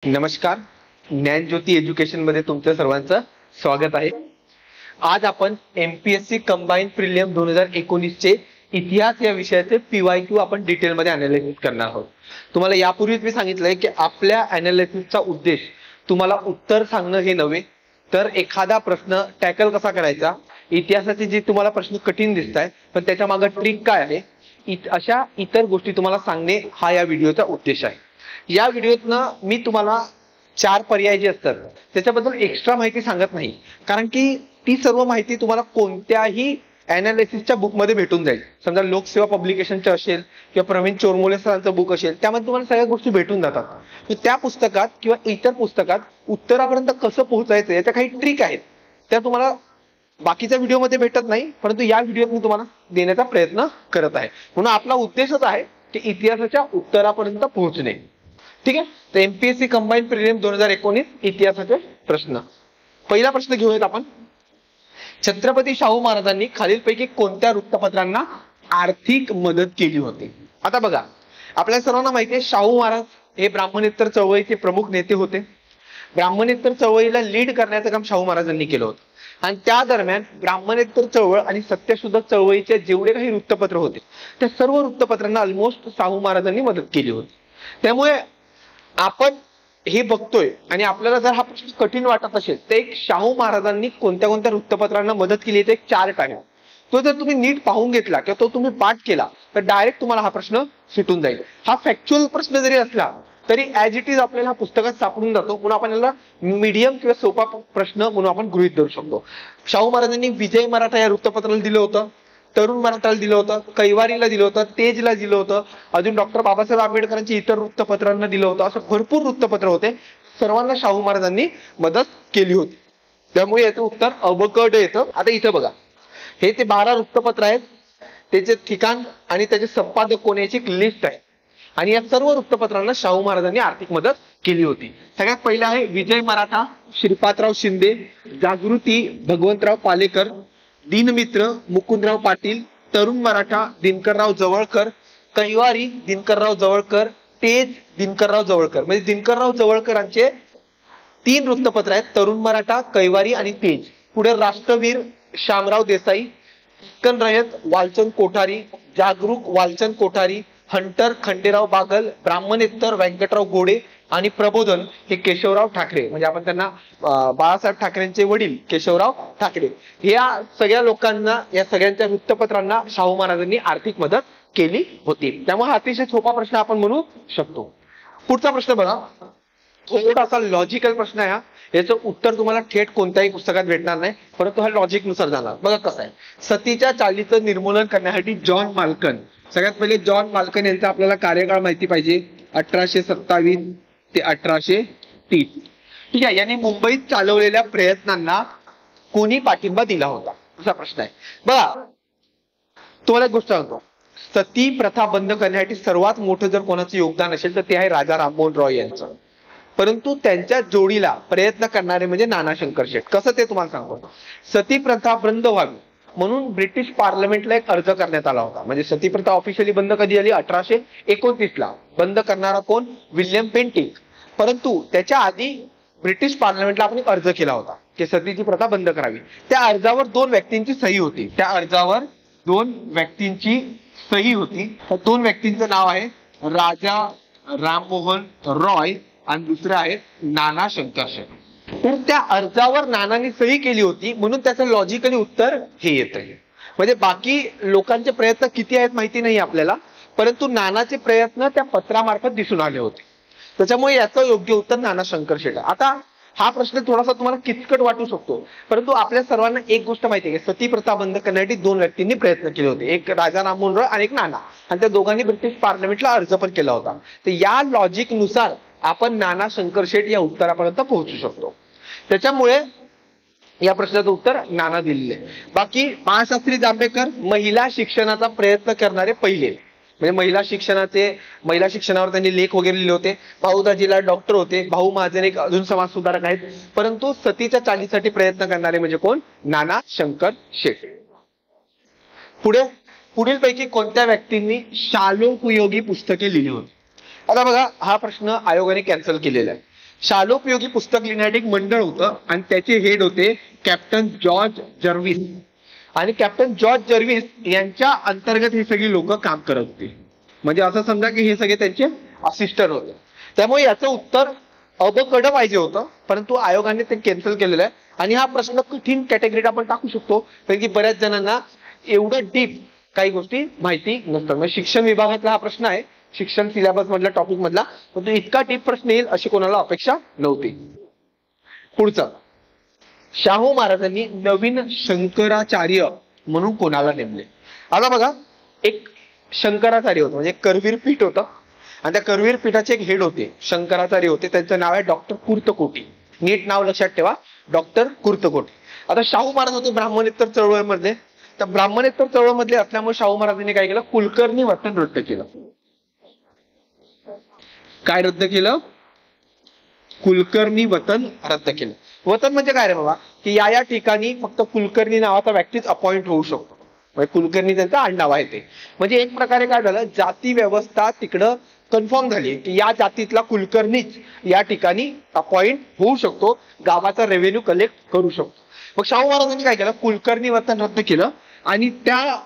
नमस्कार. ज्ञानज्योती एज्युकेशन मध्ये तुमचं सर्वांचं स्वागत आहे. आज आपण एमपीएससी कंबाईन प्रिलियम 2019 चे इतिहास या विषयाचे पीवायक्यू आपण डिटेल मध्ये अनालिसिस करणार आहोत. तुम्हाला यापूर्वीच मी सांगितलंय की आपल्या अनालिसिसचा उद्देश तुम्हाला उत्तर सांगणं हे नव्हे, तर एखादा प्रश्न टॅकल कसा करायचा, इतिहासाचे जे तुम्हाला प्रश्न कठीण दिसताय पण त्याच्या मागे ट्रिक काय आहे, अशा इतर गोष्टी तुम्हाला सांगणे हा या व्हिडिओचा उद्देश आहे. या व्हिडिओतनं मी तुम्हाला 4 पर्याय जे असतात त्याच्याबद्दल एक्स्ट्रा माहिती सांगत नाही, कारण की ती सर्व माहिती तुम्हाला कोणत्याही अनालिसिसच्या बुकमध्ये भेटून जाईल. समजा लोकसेवा पब्लिकेशनचं असेल किंवा प्रवीण चोरमोले सरांचं बुक असेल, त्यामध्ये तुम्हाला सगळ्या गोष्टी भेटून जातात. तर त्या पुस्तकात किंवा इतर पुस्तकात उत्तरापर्यंत कसं पोहोचायचं याच्या काही ट्रिक आहेत, त्या तुम्हाला बाकीच्या व्हिडिओमध्ये भेटत नाही, परंतु या व्हिडिओत मी तुम्हाला देण्याचा प्रयत्न करत आहे. म्हणून आपला उद्देशच आहे की इतिहासाच्या उत्तरापर्यंत पोहोचणे. ठीक आहे. तर एमपीएससी कंबाईन प्रिलियम 2019 इतिहासाचे प्रश्न. पहिला प्रश्न घेऊयात आपण. छत्रपती शाहू महाराजांनी खालीलपैकी कोणत्या वृत्तपत्रांना आर्थिक मदत केली होती? आता बघा, आपल्या सर्वांना माहिती आहे शाहू महाराज हे ब्राह्मणेतर चळवळीचे प्रमुख नेते होते. ब्राह्मणेतर चळवळीला लीड करण्याचं काम शाहू महाराजांनी केलं होतं. आणि त्या दरम्यान ब्राह्मणेतर चळवळ आणि सत्यशोधक चळवळीचे जेवढे काही वृत्तपत्र होते त्या सर्व वृत्तपत्रांना ऑलमोस्ट शाहू महाराजांनी मदत केली होती. त्यामुळे आपण हे बघतोय आणि आपल्याला जर हा प्रश्न कठीण वाटत असेल तर एक शाहू महाराजांनी कोणत्या कोणत्या वृत्तपत्रांना मदत केली ते एक चार्ट आहे. तो जर तुम्ही नीट पाहून घेतला किंवा तो तुम्ही पाठ केला तर डायरेक्ट तुम्हाला हा प्रश्न सुटून जाईल. हा फॅक्च्युअल प्रश्न जरी असला तरी ऍज इट इज आपल्याला हा पुस्तकात सापडून जातो, म्हणून आपण याला मीडियम किंवा सोपा प्रश्न म्हणून आपण गृहीत धरू शकतो. शाहू महाराजांनी विजय मराठा या वृत्तपत्राला दिलं होतं, तरुण मराठाला दिलं होतं, कैवारीला दिलं होतं, तेजला दिलं होतं, अजून डॉक्टर बाबासाहेब आंबेडकरांची इतर वृत्तपत्रांना दिलं होतं. असं भरपूर वृत्तपत्र होते, सर्वांना शाहू महाराजांनी मदत केली होती. त्यामुळे याचं उत्तर अबकड येतं. आता इथं बघा, हे ते 12 वृत्तपत्र आहेत, त्याचे ठिकाण आणि त्याचे संपादक कोण याची एक लिस्ट आहे. आणि या सर्व वृत्तपत्रांना शाहू महाराजांनी आर्थिक मदत केली होती. सगळ्यात पहिलं आहे विजय मराठा, श्रीपादराव शिंदे, जागृती भगवंतराव पालेकर, दिनमित्र मुकुंदराव पाटील, तरुण मराठा दिनकरराव जवळकर, कैवारी दिनकरराव जवळकर, तेज दिनकरराव जवळकर. म्हणजे दिनकरराव जवळकरांचे 3 वृत्तपत्र आहेत, तरुण मराठा, कैवारी आणि तेज. पुढे राष्ट्रवीर शामराव देसाई, चिकन रयत वालचंद कोठारी, जागरूक वालचंद कोठारी, हंटर खंडेराव बागल, ब्राह्मणेतर व्यंकटराव गोडे आणि प्रबोधन हे केशवराव ठाकरे. म्हणजे आपण त्यांना बाळासाहेब ठाकरेंचे वडील केशवराव ठाकरे. या सगळ्या लोकांना, या सगळ्यांच्या वृत्तपत्रांना शाहू महाराजांनी आर्थिक मदत केली होती. त्यामुळे हा अतिशय सोपा प्रश्न आपण म्हणू शकतो. पुढचा प्रश्न बघा, थोडासा लॉजिकल प्रश्न आहे हा. याचं उत्तर तुम्हाला थेट कोणत्याही पुस्तकात भेटणार नाही, परंतु हा लॉजिक नुसार जाणार. बघा कसं आहे. सतीच्या चालीचं निर्मूलन करण्यासाठी जॉन माल्कन, सगळ्यात पहिले जॉन माल्कन यांचा आपल्याला कार्यकाळ माहिती पाहिजे, 1827 ते 1830. ठीक आहे. यांनी मुंबईत चालवलेल्या प्रयत्नांना कोणी पाठिंबा दिला होता, असा प्रश्न आहे. बघा, तुम्हाला एक गोष्ट सांगतो, सती प्रथा बंद करण्यासाठी सर्वात मोठं जर कोणाचं योगदान असेल तर ते आहे राजा राममोहन रॉय यांचं. परंतु त्यांच्या जोडीला प्रयत्न करणारे म्हणजे नाना शंकर शेठ. कसं ते तुम्हाला सांगतो. सती प्रथा बंद व्हावी म्हणून ब्रिटिश पार्लमेंटला एक अर्ज करण्यात आला होता. म्हणजे सती प्रथा ऑफिशियली बंद कधी झाली? 1829 ला. बंद करणारा कोण? विल्यम पेंटिक. परंतु त्याच्या आधी ब्रिटिश पार्लमेंटला आपण एक अर्ज केला होता की सतीची प्रथा बंद करावी. त्या अर्जावर 2 व्यक्तींची सही होती. त्या अर्जावर 2 व्यक्तींची सही होती. त्या 2 व्यक्तींचं नाव आहे राजा राममोहन रॉय आणि दुसरे आहेत नाना शंकर शेठ. तर त्या अर्जावर नानांनी सही केली होती, म्हणून त्याचं लॉजिकली उत्तर हे येत आहे. म्हणजे बाकी लोकांचे प्रयत्न किती आहेत माहिती नाही आपल्याला, परंतु नानाचे प्रयत्न त्या पत्रामार्फत दिसून आले होते. त्याच्यामुळे याचं योग्य उत्तर नाना शंकर शेठ. आता हा प्रश्न थोडासा तुम्हाला किचकट वाटू शकतो, परंतु आपल्या सर्वांना एक गोष्ट माहिती आहे की सती प्रथा बंद करण्यासाठी 2 व्यक्तींनी प्रयत्न केले होते, एक राजा राममोहन रॉय आणि एक नाना. आणि त्या दोघांनी ब्रिटिश पार्लमेंटला अर्ज पण केला होता. तर या लॉजिक नुसार आपण नाना शंकर शेठ या उत्तरापर्यंत पोहोचू शकतो. त्याच्यामुळे या प्रश्नाचं उत्तर नाना दिलेले. बाकी बाळशास्त्री जांभेकर महिला शिक्षणाचा प्रयत्न करणारे पहिले, म्हणजे महिला शिक्षणावर त्यांनी लेख वगैरे लिहिले होते. भाऊ दाजीला डॉक्टर होते. भाऊ महाजन एक अजून समाज सुधारक आहेत. परंतु सतीच्या चालीसाठी प्रयत्न करणारे म्हणजे कोण? नाना शंकर शेठ. पुढील पैकी कोणत्या व्यक्तींनी शालोपयोगी पुस्तके लिहिली होती? आता बघा, हा प्रश्न आयोगाने कॅन्सल केलेला आहे. शालोपयोगी पुस्तक लिहिण्यासाठी एक मंडळ होतं आणि त्याचे हेड होते कॅप्टन जॉर्ज जर्विस. आणि कॅप्टन जॉर्ज जर्विस यांच्या अंतर्गत ही सगळी लोक काम करत होती. म्हणजे असं समजा की हे सगळे त्यांचे असिस्टंट होते. त्यामुळे याचं उत्तर अबकड पाहिजे होतं, परंतु आयोगाने ते कॅन्सल केलेलं आहे. आणि हा प्रश्न कठीण कॅटेगरीत आपण टाकू शकतो, कारण की बऱ्याच जणांना एवढं डीप काही गोष्टी माहिती नसतात. म्हणजे शिक्षण विभागातला हा प्रश्न आहे, शिक्षण सिलेबस मधला टॉपिक मधला, परंतु इतका डीप प्रश्न येईल अशी कोणाला अपेक्षा नव्हती. पुढचं, शाहू महाराजांनी नवीन शंकराचार्य म्हणून कोणाला नेमले? आता बघा, एक शंकराचार्य होतं, म्हणजे करवीर पीठ होतं आणि त्या करवीर पीठाचे एक हेड होते, शंकराचार्य होते. त्यांचं नाव आहे डॉक्टर कुर्तकोटी. नीट नाव लक्षात ठेवा, डॉक्टर कुर्तकोटी. आता शाहू महाराज होते ब्राह्मणेतर चळवळीमधले. तर ब्राह्मणेतर चळवळीमधले असल्यामुळे शाहू महाराजांनी काय केलं? कुलकर्णी वर्तन रद्द केलं. काय रद्द केलं? कुलकर्णी वतन रद्द केलं. वतन म्हणजे काय रे बाबा? की या ठिकाणी फक्त कुलकर्णी नावाचा व्यक्तीच अपॉइंट होऊ शकतो. म्हणजे कुलकर्णी त्यांचं आडनाव आहे ते. म्हणजे एक प्रकारे काय झालं, जाती व्यवस्था तिकडं कन्फर्म झाली की या जातीतला कुलकर्णीच या ठिकाणी अपॉइंट होऊ शकतो, गावाचा रेव्हेन्यू कलेक्ट करू शकतो. मग शाहू महाराजांनी काय केलं? कुलकर्णी वतन रद्द केलं आणि त्या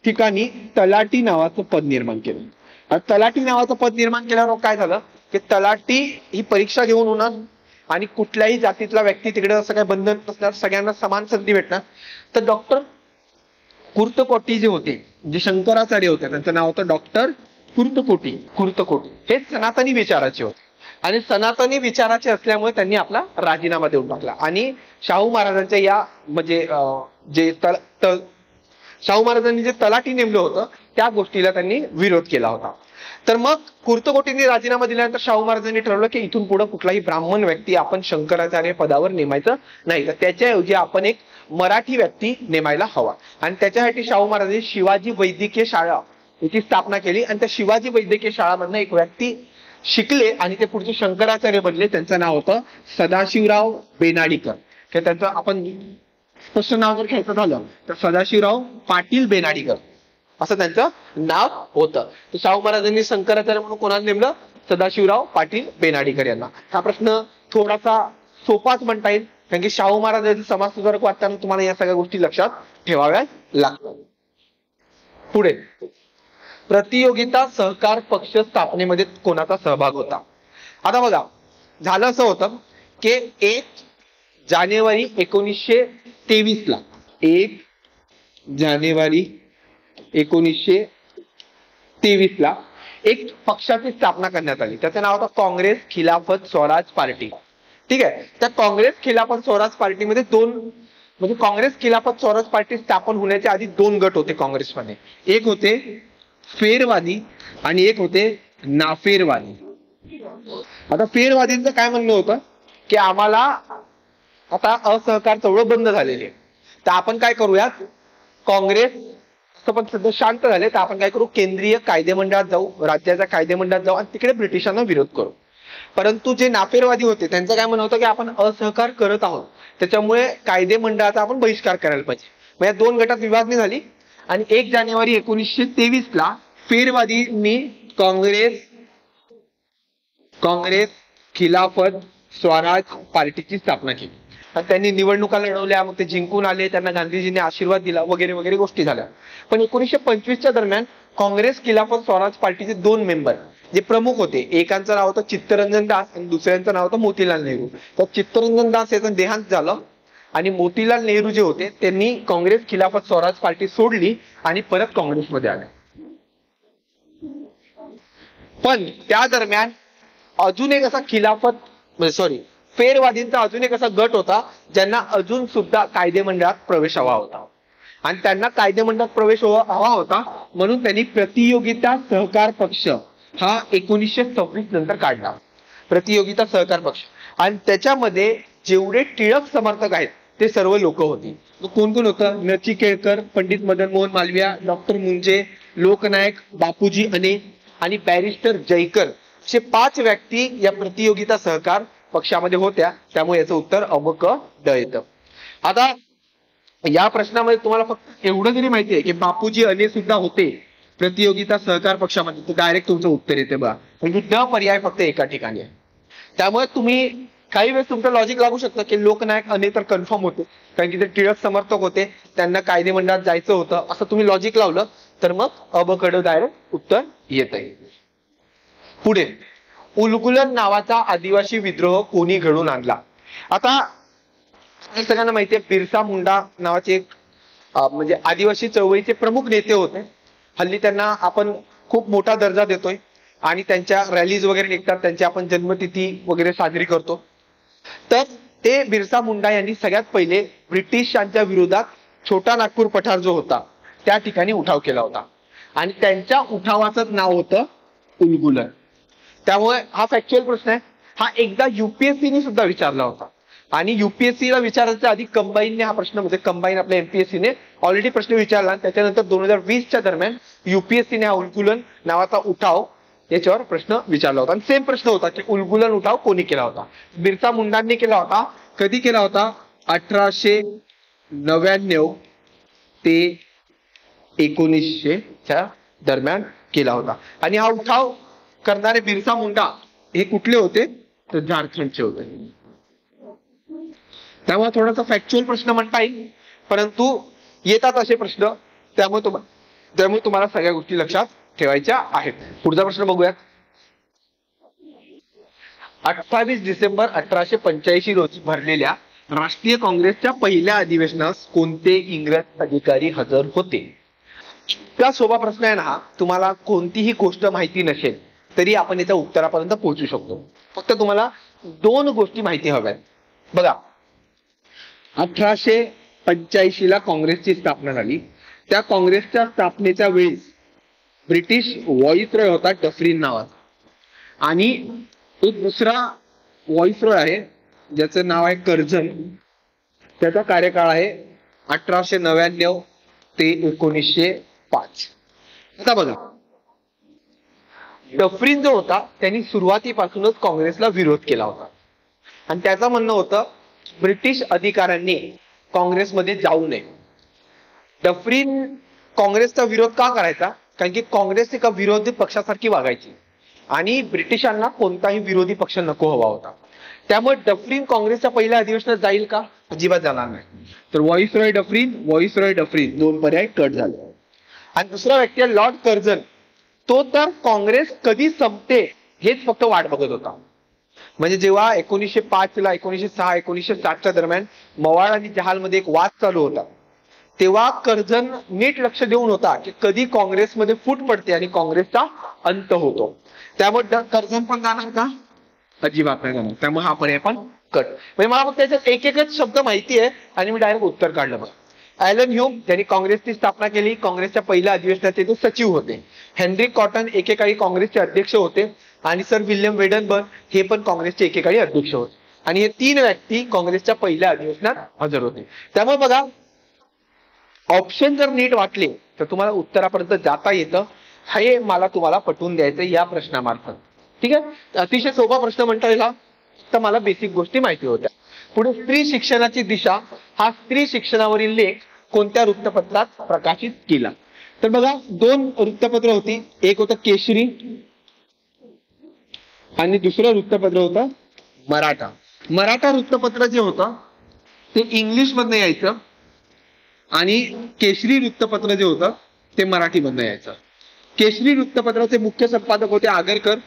ठिकाणी तलाठी नावाचं पद निर्माण केलं. तलाठी नावाचं पद निर्माण केल्यावर काय झालं की तलाठी ही परीक्षा घेऊन होणार आणि कुठल्याही जातीतला व्यक्ती तिकडे असं काही बंधन नसणार, सगळ्यांना समान संधी भेटणार. तर डॉक्टर कुर्तकोटी जे होते, जे शंकराचार्य होते, त्यांचं नाव होतं डॉक्टर कुर्तकोटी. हे सनातनी विचाराचे होते आणि सनातनी विचाराचे असल्यामुळे त्यांनी आपला राजीनामा देऊन टाकला. आणि शाहू महाराजांच्या या म्हणजे शाहू महाराजांनी जे तलाठी नेमलं होतं त्या गोष्टीला त्यांनी विरोध केला होता. तर मग कुर्तकोटींनी राजीनामा दिल्यानंतर शाहू महाराजांनी ठरवलं की इथून पुढे कुठलाही ब्राह्मण व्यक्ती आपण शंकराचार्य पदावर नेमायचं नाही, तर त्याच्याऐवजी आपण एक मराठी व्यक्ती नेमायला हवा. आणि त्याच्यासाठी शाहू महाराजांनी शिवाजी वैद्यकीय शाळा याची स्थापना केली आणि त्या शिवाजी वैद्यकीय शाळामधनं एक व्यक्ती शिकले आणि ते पुढचे शंकराचार्य बनले. त्यांचं नाव होतं सदाशिवराव बेनाडीकर. की त्यांचं आपण स्पष्ट नाव जर घ्यायचं झालं तर सदाशिवराव पाटील बेनाडीकर असं त्यांचं नाव होतं. तर शाहू महाराजांनी शंकराचार्य म्हणून कोणाला नेमलं? सदाशिवराव पाटील बेनाडीकर यांना. हा प्रश्न थोडासा सोपाच म्हणता येईल, कारण की शाहू महाराजांचे समाजसुधारक वाटताना तुम्हाला या सगळ्या गोष्टी लक्षात ठेवाव्या लागतात. पुढे, प्रतियोगिता सहकार पक्ष स्थापनेमध्ये कोणाचा सहभाग होता? आता बघा, झालं असं होतं की 1 जानेवारी 1923 ला 1 जानेवारी 1923 ला एक पक्षाची स्थापना करण्यात आली. त्याचं नाव होतं काँग्रेस खिलाफत स्वराज पार्टी. ठीक आहे. त्या काँग्रेस खिलाफत स्वराज पार्टीमध्ये म्हणजे काँग्रेस खिलाफत स्वराज पार्टी स्थापन होण्याच्या आधी 2 गट होते काँग्रेसमध्ये. एक होते फेरवादी आणि एक होते नाफेरवादी. आता फेरवादींचं काय म्हणणं होतं की आम्हाला आता असहकार चळवळ बंद झालेली आहे, तर आपण काय करूयात, काँग्रेस पण सध्या शांत झाले तर आपण काय करू, केंद्रीय कायदेमंडळात जाऊ, राज्याच्या कायदेमंडळात जाऊ आणि तिकडे ब्रिटिशांना विरोध करू. परंतु जे नाफेरवादी होते त्यांचं काय म्हणणं होतं की आपण असहकार करत आहोत, त्याच्यामुळे कायदेमंडळाचा आपण बहिष्कार करायला पाहिजे. मग या 2 गटात विभागणी झाली आणि 1 जानेवारी 1923 ला फेरवादींनी काँग्रेस खिलाफत स्वराज पार्टीची स्थापना केली. त्यांनी निवडणुका लढवल्या, मग ते जिंकून आले, त्यांना गांधीजींनी आशीर्वाद दिला वगैरे वगैरे गोष्टी झाल्या. पण 1925च्या दरम्यान काँग्रेस खिलाफत स्वराज पार्टीचे 2 मेंबर जे प्रमुख होते, एकांचं नाव होतं चित्तरंजन दास आणि दुसऱ्यांचं नाव होतं मोतीलाल नेहरू. तर चित्तरंजन दास याचं देहांत झालं आणि मोतीलाल नेहरू जे होते त्यांनी काँग्रेस खिलाफत स्वराज पार्टी सोडली आणि परत काँग्रेसमध्ये आले. पण त्या दरम्यान अजून एक असा फेरवादींचा अजून एक असा गट होता ज्यांना अजून सुद्धा कायदेमंडळात प्रवेश हवा होता. आणि त्यांना कायदेमंडळात प्रवेश हवा होता म्हणून त्यांनी प्रतियोगिता सहकार पक्ष हा 1926 नंतर काढला. प्रतियोगिता सहकार पक्ष. आणि त्याच्यामध्ये जेवढे टिळक समर्थक आहेत ते सर्व लोक होती. कोण कोण होतं? नचिकेळकर, पंडित मदन मोहन मालवीय, डॉक्टर मुंजे, लोकनायक बापूजी अने आणि बॅरिस्टर जयकर असे 5 व्यक्ती या प्रतियोगिता सहकार पक्षामध्ये होत्या. त्यामुळे याचं उत्तर अबक ड येतं. आता या प्रश्नामध्ये तुम्हाला फक्त एवढं जरी माहिती आहे की बापूजी अने सुद्धा होते प्रतियोगिता सहकार पक्षामध्ये, तर डायरेक्ट तुमचं उत्तर येते बघा. म्हणजे ड पर्याय फक्त एका ठिकाणी आहे. त्यामुळे तुम्ही काही वेळेस तुमचं लॉजिक लागू शकतं की लोकनायक अने तर कन्फर्म होते, कारण की ते टिळक समर्थक होते, त्यांना कायदे मंडळात जायचं होतं, असं तुम्ही लॉजिक लावलं तर मग अबकडं डायरेक्ट उत्तर येत आहे. पुढे, उलगुलन नावाचा आदिवासी विद्रोह कोणी घडवून आणला? आता सगळ्यांना माहितीये बिरसा मुंडा नावाचे एक म्हणजे आदिवासी चळवळीचे प्रमुख नेते होते. हल्ली त्यांना आपण खूप मोठा दर्जा देतोय आणि त्यांच्या रॅलीज वगैरे निघतात, त्यांची आपण जन्मतिथी वगैरे साजरी करतो. तर ते बिरसा मुंडा यांनी सगळ्यात पहिले ब्रिटिशांच्या विरोधात छोटा नागपूर पठार जो होता त्या ठिकाणी उठाव केला होता आणि त्यांच्या उठावाचं नाव होतं उलगुलन. त्यामुळे हा फॅक्च्युअल प्रश्न आहे, हा एकदा युपीएससीने सुद्धा विचारला होता आणि युपीएससीला विचारायच्या आधी कंबाईनने हा प्रश्न म्हणजे कंबाईन आपल्या एमपीएससीने ऑलरेडी प्रश्न विचारला. त्याच्यानंतर 2020च्या दरम्यान युपीएससीने हा उलगुलन नावाचा उठाव याच्यावर प्रश्न विचारला होता आणि सेम प्रश्न होता की उलगुलन उठाव कोणी केला होता? बिरसा मुंडांनी केला होता. कधी केला होता? 1899 ते 1900च्या दरम्यान केला होता. आणि हा उठाव करणारे बिरसा मुंडा हे कुठले होते? तर झारखंडचे होते. त्यामुळे थोडासा फॅक्च्युअल प्रश्न म्हणता येईल, परंतु येतात असे प्रश्न, त्यामुळे तुम्हाला सगळ्या गोष्टी लक्षात ठेवायच्या आहेत. पुढचा प्रश्न बघूयात. 28 डिसेंबर 1885 रोजी भरलेल्या राष्ट्रीय काँग्रेसच्या पहिल्या अधिवेशनास कोणते इंग्रज अधिकारी हजर होते? इतका सोपा प्रश्न आहे ना हा. तुम्हाला कोणतीही गोष्ट माहिती नसेल तरी आपण याच्या उत्तरापर्यंत पोहोचू शकतो. फक्त तुम्हाला दोन गोष्टी माहिती हव्यात. बघा, 1885 ला काँग्रेसची स्थापना झाली. त्या काँग्रेसच्या स्थापनेच्या वेळेस ब्रिटिश व्हॉइसरॉय होता डफरीन नावाचा आणि एक दुसरा व्हॉइसरॉय आहे ज्याचं नाव आहे कर्झन. त्याचा कार्यकाळ आहे 1899 ते 1905. आता बघा, डफरीन जो होता त्यांनी सुरुवातीपासूनच काँग्रेसला विरोध केला होता आणि त्याचं म्हणणं होतं ब्रिटिश अधिकाऱ्यांनी काँग्रेसमध्ये जाऊ नये. डफरीन काँग्रेसचा विरोध का करायचा? कारण की काँग्रेस एका विरोधी पक्षासारखी वागायची आणि ब्रिटिशांना कोणताही विरोधी पक्ष नको हवा होता. त्यामुळे डफरीन काँग्रेसच्या पहिल्या अधिवेशनात जाईल का? अजिबात जाणार नाही. तर व्हॉइसरॉय डफरीन दोन पर्याय कट झाले. आणि दुसरा व्यक्ती आहे लॉर्ड कर्झन. तो तर काँग्रेस कधी संपते हेच फक्त वाट बघत होता. म्हणजे जेव्हा 1905 ला 1906 1907च्या दरम्यान मवाळ आणि जहालमध्ये एक वाद चालू होता, तेव्हा कर्झन नीट लक्ष देऊन होता की कधी काँग्रेसमध्ये फूट पडते आणि काँग्रेसचा अंत होतो. त्यामुळे कर्झन पण जाणार का? अजिबात नाही जाणार. त्यामुळे हा पर्याय पण कट. म्हणजे मला फक्त त्याच्यात एक एकच शब्द माहिती आहे आणि मी डायरेक्ट उत्तर काढलं. बघा, ॲलन ह्यूम त्यांनी काँग्रेसची स्थापना केली. काँग्रेसच्या पहिल्या अधिवेशनाचे ते सचिव होते. हेनरी कॉटन एकेकाळी काँग्रेसचे अध्यक्ष होते आणि सर विल्यम वेडनबर्ग हे पण काँग्रेसचे एकेकाळी अध्यक्ष होते आणि हे तीन व्यक्ती काँग्रेसच्या पहिल्या अधिवेशनात हजर होते. त्यामुळे बघा, ऑप्शन जर नीट वाटले तर तुम्हाला उत्तरापर्यंत जाता येतं. हे मला तुम्हाला पटवून द्यायचं या प्रश्नामार्फत. ठीक आहे, अतिशय सोपा प्रश्न म्हणता येईल. तर मला बेसिक गोष्टी माहिती होत्या. पुढे, स्त्री शिक्षणाची दिशा हा स्त्री शिक्षणावरील लेख कोणत्या वृत्तपत्रात प्रकाशित केला? तर बघा, दोन वृत्तपत्र होती. एक होतं केशरी आणि दुसरं वृत्तपत्र होतं मराठा. मराठा वृत्तपत्र जे होतं ते इंग्लिश मधनं यायचं आणि केशरी वृत्तपत्र जे होतं ते मराठी मधनं यायचं. केशरी वृत्तपत्राचे मुख्य संपादक होते आगरकर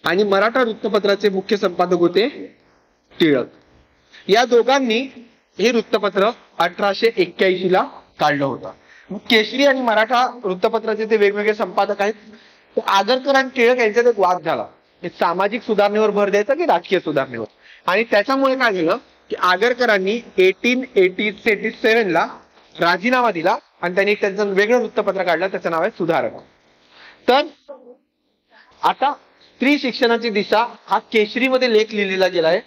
आणि मराठा वृत्तपत्राचे मुख्य संपादक होते टिळक. या दोघांनी हे वृत्तपत्र 1881 ला काढलं होतं. केशरी आणि मराठा वृत्तपत्राचे ते वेगवेगळे संपादक आहेत. आगरकर आणि टिळक यांच्यात एक वाद झाला की सामाजिक सुधारणेवर भर द्यायचा की राजकीय सुधारणेवर. आणि त्याच्यामुळे काय झालं की आगरकरांनी 1887 ला राजीनामा दिला आणि त्यांनी त्यांचं वेगळं वृत्तपत्र काढलं, त्याचं नाव आहे सुधारक. तर आता स्त्री शिक्षणाची दिशा हा केशरीमध्ये लेख लिहिलेला गेला आहे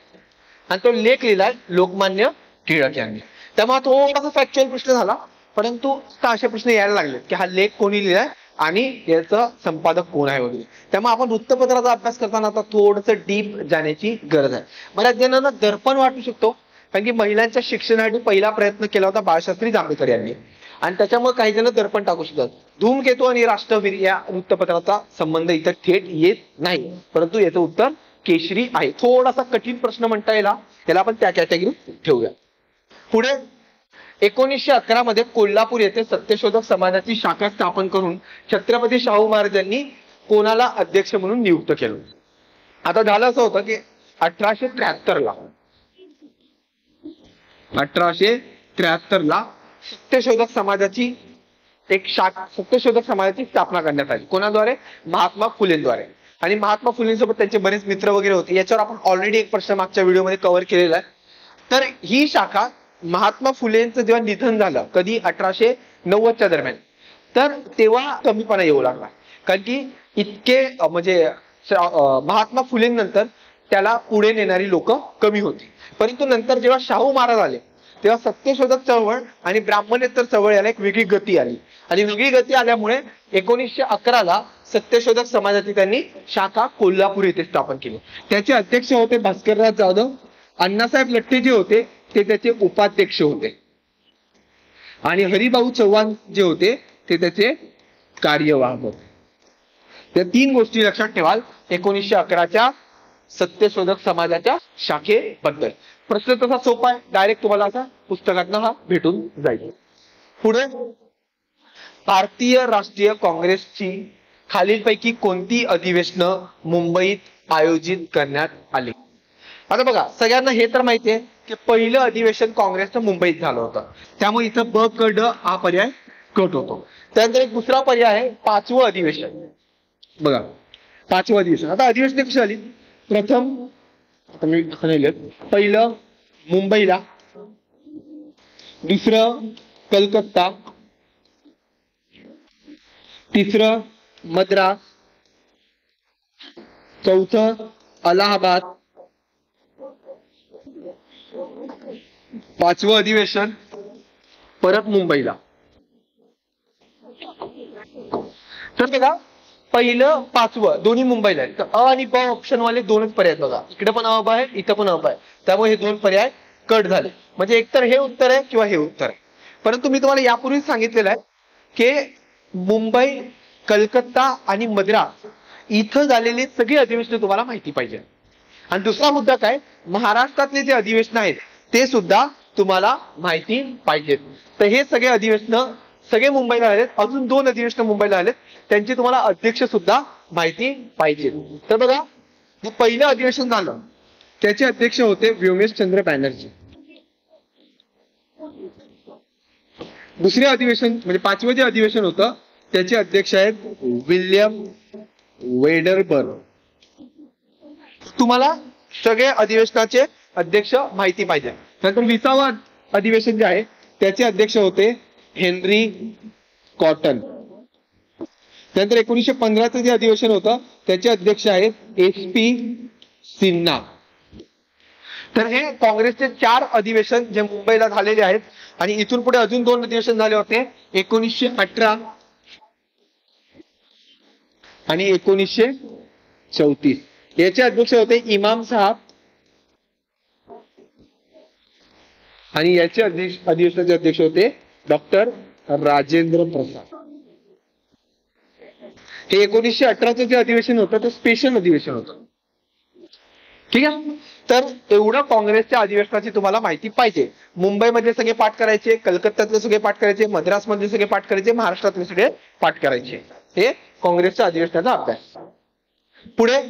आणि तो लेख लिहिलाय लोकमान्य टिळक यांनी. त्यामुळे थोडासा फॅक्च्युअल प्रश्न झाला, परंतु असे प्रश्न यायला लागले की हा लेख कोणी लिहिलाय आणि याचं संपादक कोण आहे वगैरे. त्यामुळे आपण वृत्तपत्राचा अभ्यास करताना आता थोडंसं डीप जाण्याची गरज आहे. बऱ्याच जणांना दर्पण वाटू शकतो कारण की महिलांच्या शिक्षणासाठी पहिला प्रयत्न केला होता बाळशास्त्री जांभेकर यांनी आणि त्याच्यामुळे काही जण दर्पण टाकू शकतात. धूमकेतू आणि राष्ट्रवीर या वृत्तपत्राचा संबंध इथं थेट येत नाही, परंतु याचं उत्तर केशरी आहे. थोडासा कठीण प्रश्न म्हणता येईल, त्याला आपण त्या कॅटेगरीत ठेवूया. पुढे 1911 मध्ये कोल्हापूर येथे सत्यशोधक समाजाची शाखा स्थापन करून छत्रपती शाहू महाराजांनी कोणाला अध्यक्ष म्हणून नियुक्त केलं. आता झालं असं होतं की 1873 ला सत्यशोधक समाजाची स्थापना करण्यात आली. कोणाद्वारे? महात्मा फुलेंद्वारे. आणि महात्मा फुलेंसोबत त्यांचे बरेच मित्र वगैरे होते. याच्यावर आपण ऑलरेडी एक प्रश्न मागच्या व्हिडिओमध्ये कव्हर केलेला आहे. तर ही शाखा महात्मा फुलेंचं जेव्हा निधन झालं, कधी 1890च्या दरम्यान, तर तेव्हा कमीपणा येऊ लागला. कारण की इतके म्हणजे महात्मा फुलेंनंतर त्याला पुढे नेणारी लोक कमी होती. परंतु नंतर जेव्हा शाहू महाराज आले तेव्हा सत्यशोधक चळवळ आणि ब्राह्मणेतर चळवळ याला एक वेगळी गती आली. आणि वेगळी गती आल्यामुळे 1911 ला सत्यशोधक समाजाची त्यांनी शाखा कोल्हापूर येथे स्थापन केली. त्याचे अध्यक्ष होते भास्करराव जाधव. अण्णासाहेब लठ्ठे जे होते ते त्याचे उपाध्यक्ष होते. आणि हरिभाऊ चव्हाण जे होते ते त्याचे कार्यवाहक होते. त्या 3 गोष्टी लक्षात ठेवाल 1911च्या सत्यशोधक समाजाच्या शाखेबद्दल. प्रश्न तसा सोपा आहे, डायरेक्ट तुम्हाला असा पुस्तकातनं हा भेटून जाईल. पुढे भारतीय राष्ट्रीय काँग्रेसची खालीलपैकी कोणती अधिवेशनं मुंबईत आयोजित करण्यात आली? आता बघा, सगळ्यांना हे तर माहितीये की पहिलं अधिवेशन काँग्रेसचं मुंबईत झालं होतं, त्यामुळे इथं ब क ड हा पर्याय कट होतो. त्यानंतर एक दुसरा पर्याय आहे 5वं अधिवेशन. बघा 5वं अधिवेशन. आता अधिवेशन कशी झाली? प्रथम आता मी पहिलं मुंबईला, दुसरं कलकत्ता, तिसरं मद्रास, चौथं अलाहाबाद, 5वं अधिवेशन परत मुंबईला. तर बघा पहिलं 5वं दोन्ही मुंबईला आहे. तर अ आणि ब ऑप्शन वाले दोनच पर्याय बघा, इकडे पण अ आहे इथं पण अ आहे, त्यामुळे हे 2 पर्याय कट झाले. म्हणजे एकतर हे उत्तर आहे किंवा हे उत्तर आहे. परंतु मी तुम्हाला यापूर्वीच सांगितलेलं आहे की मुंबई, कलकत्ता आणि मद्रास इथं झालेली सगळी अधिवेशनं तुम्हाला माहिती पाहिजे. आणि दुसरा मुद्दा काय, महाराष्ट्रातले जे अधिवेशन आहेत ते सुद्धा तुम्हाला माहिती पाहिजेत. तर हे सगळे अधिवेशन सगळे मुंबईला आलेत, अजून 2 अधिवेशन मुंबईला आलेत, त्यांची तुम्हाला अध्यक्ष सुद्धा माहिती पाहिजे. तर बघा जे पहिलं अधिवेशन झालं त्याचे अध्यक्ष होते व्योमेशचंद्र बॅनर्जी. दुसरे अधिवेशन म्हणजे 5वं जे अधिवेशन होतं त्याचे अध्यक्ष आहेत विल्यम वेडरबर्ग. तुम्हाला सगळे अधिवेशनाचे अध्यक्ष माहिती पाहिजे. नंतर 20वं अधिवेशन जे आहे त्याचे अध्यक्ष होते हेनरी कॉटन. त्यानंतर 1915चं जे अधिवेशन होतं त्याचे अध्यक्ष आहेत HP सिन्हा. तर हे काँग्रेसचे 4 अधिवेशन जे मुंबईला झालेले आहेत. आणि इथून पुढे अजून 2 अधिवेशन झाले होते 1918 आणि 1934. याचे अध्यक्ष होते इमाम साहब आणि याचे अधिवेशनाचे अध्यक्ष होते डॉक्टर राजेंद्र प्रसाद. हे 1918चं जे अधिवेशन होतं ते स्पेशल अधिवेशन होतं. ठीक आहे. तर एवढं काँग्रेसच्या अधिवेशनाची तुम्हाला माहिती पाहिजे. मुंबईमध्ये सगळे पाठ करायचे, कलकत्त्यातले सगळे पाठ करायचे, मद्रासमधले सगळे पाठ करायचे, महाराष्ट्रातले सगळे पाठ करायचे. हे काँग्रेसच्या अधिवेशनाचा अभ्यास. पुढे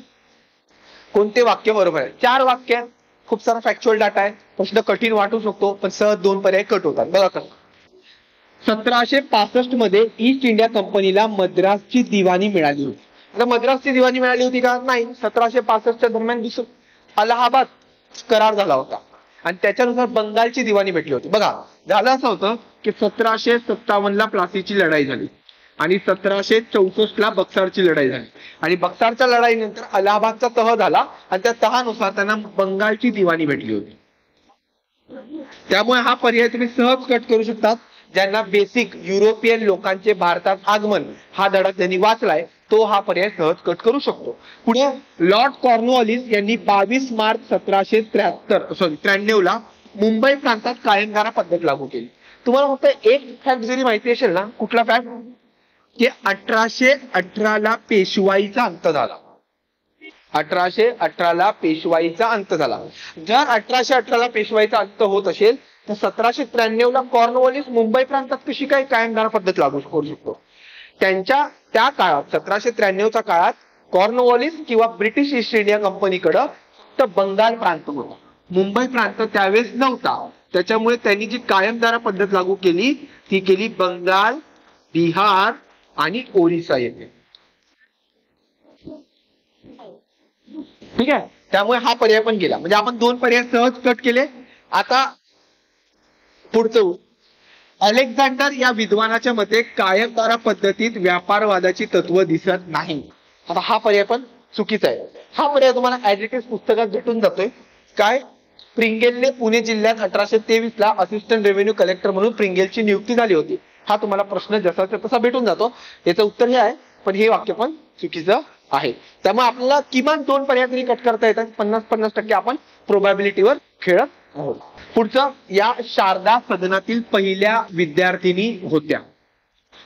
कोणते वाक्य बरोबर आहे? 4 वाक्य आहेत. खूप सारा फॅक्च्युअल डाटा आहे. प्रश्न कठीण वाटू शकतो पण सहज 2 पर्याय कट होतात. बघा कसं. 1765 मध्ये ईस्ट इंडिया कंपनीला मद्रासची दिवाणी मिळाली होती. आता मद्रासची दिवाणी मिळाली होती का? नाही. 1765च्या दरम्यान अलाहाबाद करार झाला होता आणि त्याच्यानुसार बंगालची दिवाणी भेटली होती. बघा झालं असं होतं की 1757 ला प्लासीची लढाई झाली आणि 1764 ला बक्सारची लढाई झाली आणि बक्सारच्या लढाईनंतर अलाहाबादचा तह झाला आणि त्या तहानुसार त्यांना बंगालची दिवाणी भेटली होती. त्यामुळे हा पर्याय तुम्ही सहज कट करू शकता. ज्यांना बेसिक युरोपियन लोकांचे भारतात आगमन हा धडा त्यांनी वाचलाय तो हा पर्याय सहज कट करू शकतो. पुढे लॉर्ड कॉर्नवॉलिस यांनी 22 मार्च 1793 ला मुंबई प्रांतात कायमगारा पद्धत लागू केली. तुम्हाला फक्त एक फॅक्ट जरी माहिती असेल ना, कुठला फॅक्ट, की 1818 पेशवाईचा अंत झाला. 1818 पेशवाईचा अंत झाला. जर 1818 पेशवाईचा अंत होत असेल तर 1793 कॉर्नवॉलिस मुंबई प्रांतात कशी काय कायमधारा पद्धत लागू करू शकतो. त्यांच्या त्या काळात 1793च्या काळात कॉर्नवॉलिस किंवा ब्रिटिश ईस्ट इंडिया कंपनीकडं फक्त बंगाल प्रांत होता, मुंबई प्रांत त्यावेळेस नव्हता. त्याच्यामुळे त्यांनी जी कायमधारा पद्धत लागू केली ती केली बंगाल, बिहार आणि ओरिसा येथे. ठीक आहे, त्यामुळे हा पर्याय पण गेला. म्हणजे आपण 2 पर्याय सहज कट केले. आता पुढचं, अलेक्झांडर या विद्वानाच्या मते कायमधारा पद्धतीत व्यापारवादाची तत्व दिसत नाही. आता हा पर्याय पण चुकीचा आहे. हा पर्याय तुम्हाला ऍज इट इज पुस्तकात भेटून जातोय. काय, प्रिंगेलने पुणे जिल्ह्यात 1823 असिस्टंट रेव्हेन्यू कलेक्टर म्हणून प्रिंगेलची नियुक्ती झाली होती. हा तुम्हाला प्रश्न जसाचा तसा भेटून जातो. याचं उत्तर हे आहे, पण हे वाक्य पण चुकीचं आहे. त्यामुळे आपल्याला किमान 2 पर्याय तरी कट करता येतात. 50-50% आपण प्रोबॅबिलिटीवर खेळत आहोत. पुढचं, या शारदा सदनातील पहिल्या विद्यार्थिनी होत्या.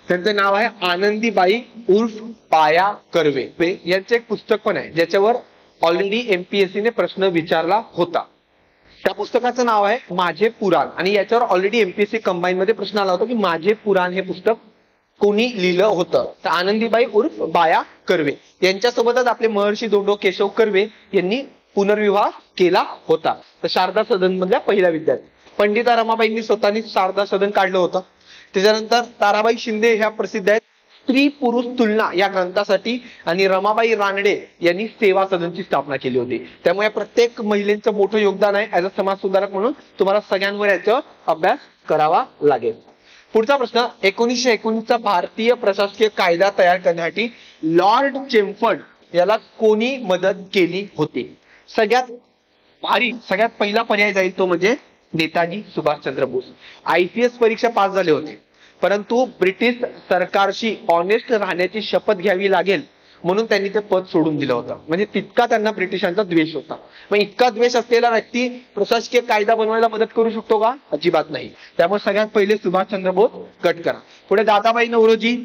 त्यांचं नाव आहे आनंदीबाई उर्फ पाया कर्वे. यांचं एक पुस्तक पण आहे ज्याच्यावर ऑलरेडी एमपीएससीने प्रश्न विचारला होता. त्या पुस्तकाचं नाव आहे माझे पुराण, आणि याच्यावर ऑलरेडी एमपीएससी कंबाईन मध्ये प्रश्न आला होता की माझे पुराण हे पुस्तक कोणी लिहिलं होतं. तर आनंदीबाई उर्फ बाया कर्वे यांच्यासोबतच आपले महर्षी धोंडो केशव कर्वे यांनी पुनर्विवाह केला होता. तर शारदा सदन मधल्या पहिल्या विद्यार्थी. पंडिता रमाबाईंनी स्वतःनी शारदा सदन काढलं होतं. त्याच्यानंतर ताराबाई शिंदे ह्या प्रसिद्ध आहेत स्त्री पुरुष तुलना या ग्रंथासाठी, आणि रमाबाई रानडे यांनी सेवा सदनची स्थापना केली होती. त्यामुळे प्रत्येक महिलेचं मोठं योगदान आहे. ऍज अ समाज सुधारक म्हणून तुम्हाला सगळ्यांवर याच्यावर अभ्यास करावा लागेल. पुढचा प्रश्न, 1919चा भारतीय प्रशासकीय कायदा तयार करण्यासाठी लॉर्ड चेम्फर्ड याला कोणी मदत केली होती. सगळ्यात भारी, सगळ्यात पहिला पर्याय जाईल तो म्हणजे नेताजी सुभाषचंद्र बोस. ICS परीक्षा पास झाले होते, परंतु ब्रिटिश सरकारशी ऑनेस्ट राहण्याची शपथ घ्यावी लागेल म्हणून त्यांनी ते पद सोडून दिलं होतं. म्हणजे तितका त्यांना ब्रिटिशांचा द्वेष होता. मग इतका द्वेष असलेला व्यक्ती प्रशासकीय कायदा बनवायला मदत करू शकतो का? अजिबात नाही. त्यामुळे सगळ्यात पहिले सुभाषचंद्र बोस कट करा. पुढे दादाबाई नौरोजी,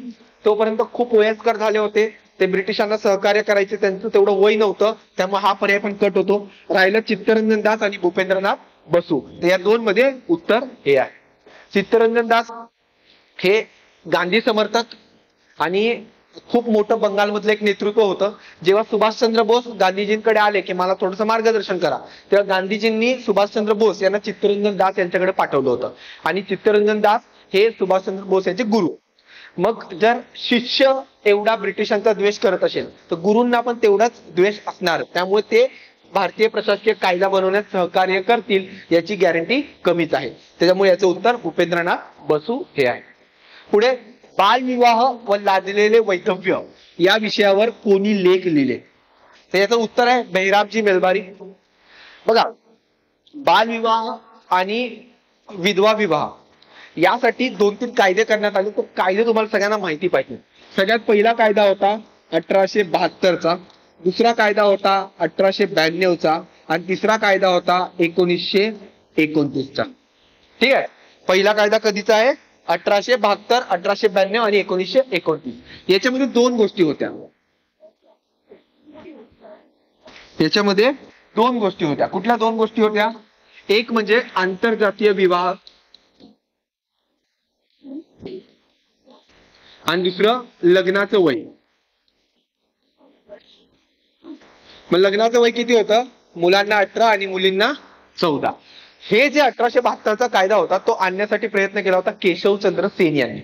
तोपर्यंत खूप वयस्कर झाले होते, ते ब्रिटिशांना सहकार्य करायचे, त्यांचं तेवढं वय नव्हतं, त्यामुळे हा पर्याय पण कट होतो. राहिलं चित्तरंजन दास आणि भूपेंद्रनाथ बसू. तर या 2 मध्ये उत्तर हे आहे. चित्तरंजन दास हे गांधी समर्थक आणि खूप मोठं बंगालमधलं एक नेतृत्व होतं. जेव्हा सुभाषचंद्र बोस गांधीजींकडे आले की मला थोडंसं मार्गदर्शन करा, तेव्हा गांधीजींनी सुभाषचंद्र बोस यांना चित्तरंजन दास यांच्याकडे पाठवलं होतं, आणि चित्तरंजन दास हे सुभाषचंद्र बोस यांचे गुरु. मग जर शिष्य एवढा ब्रिटिशांचा द्वेष करत असेल तर गुरूंना पण तेवढाच द्वेष असणार. त्यामुळे ते भारतीय प्रशासकीय कायदा बनवण्यात सहकार्य करतील याची गॅरंटी कमीच आहे. त्याच्यामुळे याचं उत्तर भूपेंद्रनाथ बसू हे आहे. पुढे, बालविवाह व लादलेले वैधव्य या विषयावर कोणी लेख लिहिले. तर याचं उत्तर आहे बहिरामजी मेलबारी. बघा, बालविवाह आणि विधवा विवाह यासाठी 2-3 कायदे करण्यात आले. तो कायदे तुम्हाला सगळ्यांना माहिती पाहिजे. सगळ्यात पहिला कायदा होता 1872चा, दुसरा कायदा होता 1892चा, आणि तिसरा कायदा होता 1929चा. ठीक आहे, पहिला कायदा कधीचा आहे? 1872, 1892 आणि 1929. याच्यामध्ये 2 गोष्टी होत्या. याच्यामध्ये 2 गोष्टी होत्या. कुठल्या 2 गोष्टी होत्या? एक म्हणजे आंतरजातीय विवाह, आणि दुसरं लग्नाचं वय. मग लग्नाचं वय किती होतं? मुलांना 18 आणि मुलींना 14. हे जे 1872चा कायदा होता तो आणण्यासाठी प्रयत्न केला होता केशवचंद्र सेन यांनी.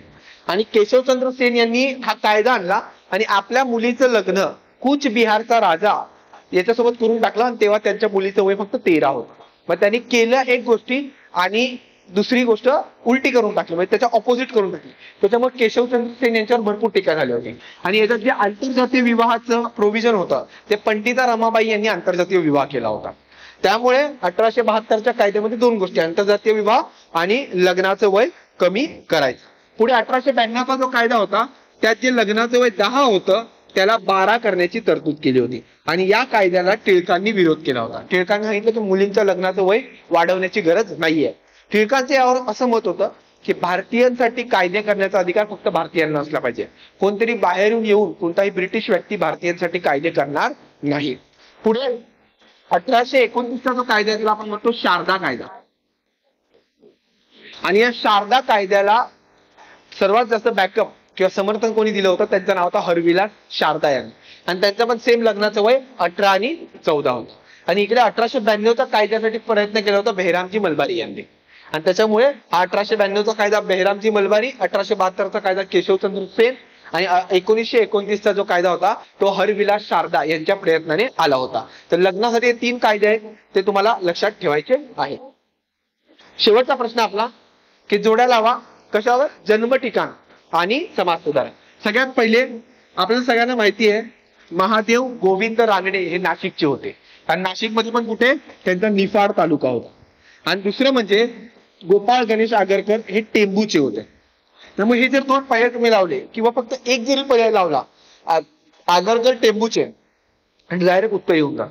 आणि केशवचंद्र सेन यांनी हा कायदा आणला आणि आपल्या मुलीचं लग्न कूच बिहारचा राजा याच्यासोबत करून टाकला, आणि तेव्हा त्यांच्या मुलीचं वय फक्त 13 होतं. मग त्यांनी केल्या एक गोष्टी आणि दुसरी गोष्ट उलटी करून टाकली, म्हणजे त्याच्या ऑपोजिट करून टाकली. त्याच्यामुळे केशवचंद्र सेन यांच्यावर भरपूर टीका झाली होती. आणि याच्यात जे आंतरजातीय विवाहाचं प्रोव्हिजन होतं ते पंडिता रमाबाई यांनी आंतरजातीय विवाह केला होता. त्यामुळे 1872च्या कायद्यामध्ये 2 गोष्टी, आंतरजातीय विवाह आणि लग्नाचं वय कमी करायचं. पुढे 1892चा जो कायदा होता त्यात जे लग्नाचं वय 10 होतं त्याला 12 करण्याची तरतूद केली होती. आणि या कायद्याला टिळकांनी विरोध केला होता. टिळकांनी सांगितलं की मुलींच्या लग्नाचं वय वाढवण्याची गरज नाहीये. टिळकांचं यावर असं मत होतं की भारतीयांसाठी कायदे करण्याचा अधिकार फक्त भारतीयांना असला पाहिजे. कोणतरी बाहेरून येऊन कोणताही ब्रिटिश व्यक्ती भारतीयांसाठी कायदे करणार नाही. पुढे 1829चा जो कायदा आहे त्याला आपण म्हणतो शारदा कायदा. आणि या शारदा कायद्याला सर्वात जास्त बॅकअप किंवा समर्थन कोणी दिलं होतं, त्यांचं नाव होतं हरविलास शारदा यांनी. आणि त्यांचं पण सेम लग्नाचं वय 18 आणि 14 होतं. आणि इकडे 1892च्या कायद्यासाठी प्रयत्न केला होता बेहरामजी मलबारी यांनी. आणि त्याच्यामुळे 1892चा कायदा बेहरामजी मलबारी, 1872चा कायदा केशवचंद्र सेन आणि 1929चा जो कायदा होता तो हरविलास शारदा यांच्या प्रयत्नाने आला होता. तर लग्नासाठी 3 कायदे आहेत, ते तुम्हाला लक्षात ठेवायचे आहेत. शेवटचा प्रश्न आपला की जोड्या लावा कशावर, जन्म ठिकाण आणि समाज सुधार. सगळ्यात पहिले आपल्याला सगळ्यांना माहिती आहे महादेव गोविंद रानडे हे नाशिकचे होते. आणि नाशिकमध्ये पण कुठे, त्यांचा निफाड तालुका होता. आणि दुसरं म्हणजे गोपाळ गणेश आगरकर हे टेंबूचे होते. त्यामुळे हे जर 2 पर्याय तुम्ही लावले किंवा फक्त एक जरी पर्याय लावला, आगरकर टेंबूचे, आणि डायरेक्ट उत्तर येऊन जात.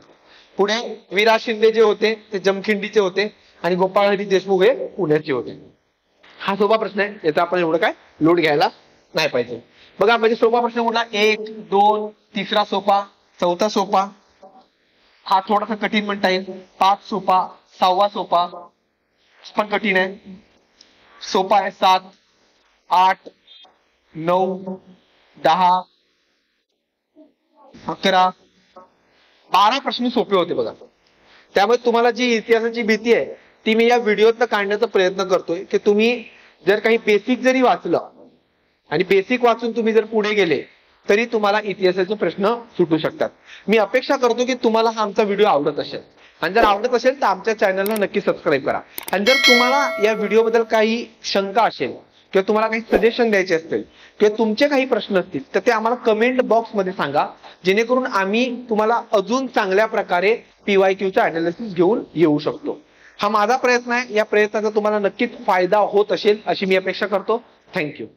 पुढे विराज शिंदे जे होते ते जमखिंडीचे होते आणि गोपाळ हरी देशमुख हे पुण्याचे होते. हा सोपा प्रश्न आहे, याचा आपण एवढं काय लोड घ्यायला नाही पाहिजे. बघा म्हणजे सोपा प्रश्न कुठला, 1, 2, तिसरा सोपा, चौथा सोपा, हा थोडासा कठीण म्हणता येईल, 5 सोपा, 6वा सोपा पण कठीण आहे, सोपा आहे 7, 8, 9, 10, 11, 12 प्रश्न सोपे होते बघा. त्यामुळे तुम्हाला जी इतिहासाची भीती आहे ती मी या व्हिडिओत काढण्याचा प्रयत्न करतोय की तुम्ही जर काही बेसिक जरी वाचलं आणि बेसिक वाचून तुम्ही जर पुढे गेले तरी तुम्हाला इतिहासाचे प्रश्न सुटू शकतात. मी अपेक्षा करतो की तुम्हाला हा आमचा व्हिडिओ आवडत असेल, आणि जर आवडत असेल तर आमच्या चॅनलला नक्की सबस्क्राईब करा. आणि जर तुम्हाला या व्हिडिओबद्दल काही शंका असेल किंवा तुम्हाला काही सजेशन द्यायचे असतील किंवा तुमचे काही प्रश्न असतील तर ते आम्हाला कमेंट बॉक्समध्ये सांगा, जेणेकरून आम्ही तुम्हाला अजून चांगल्या प्रकारे PYQचा अनालिसिस घेऊन येऊ शकतो. हा माझा प्रयत्न आहे, या प्रयत्नाचा तुम्हाला नक्कीच फायदा होत असेल अशी मी अपेक्षा करतो. थँक्यू.